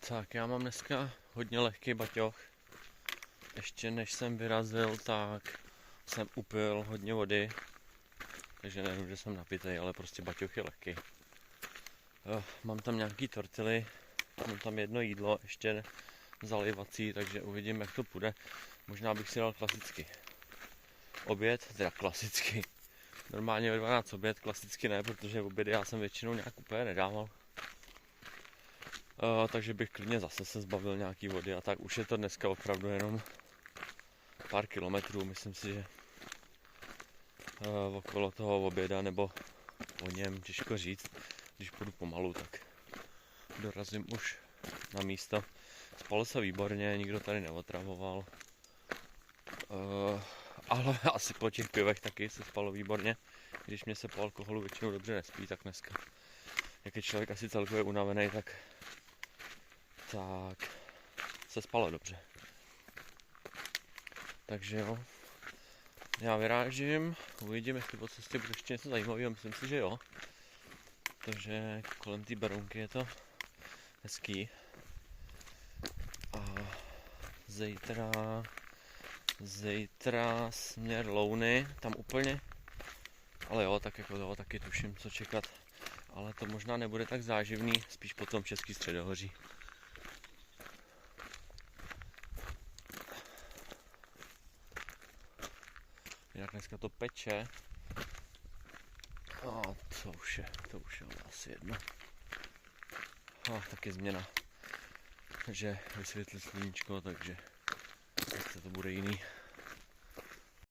Tak já mám dneska hodně lehký baťoch. Ještě než jsem vyrazil, tak jsem upil hodně vody. Takže nevím, že jsem napitej, ale prostě baťoch je lehký. Mám tam nějaký tortily, mám tam jedno jídlo, ještě zalivací, takže uvidím, jak to půjde. Možná bych si dal klasicky oběd, teda klasicky. Normálně ve 12 oběd, klasicky ne, protože obědy já jsem většinou nějak úplně nedával. Takže bych klidně zase se zbavil nějaký vody a tak. Už je to dneska opravdu jenom pár kilometrů, myslím si, že okolo toho oběda nebo o něm, těžko říct. Když půjdu pomalu, tak dorazím už na místo. Spalo se výborně, nikdo tady neotravoval. Ale asi po těch pivech taky se spalo výborně. Když mě se po alkoholu většinou dobře nespí, tak dneska, jak je člověk asi celkově unavený, tak se spalo dobře. Takže jo, já vyrážím, uvidím, jestli po cestě bude ještě něco zajímavého, myslím si, že jo. Takže kolem té Berounky je to hezký. A zítra směr Louny, tam úplně, ale jo, tak jako toho taky tuším, co čekat. Ale to možná nebude tak záživný, spíš potom Český středohoří. Jinak dneska to peče. A to už je asi jedno. Taky změna. Takže vysvětlit sluníčko, takže to bude jiný.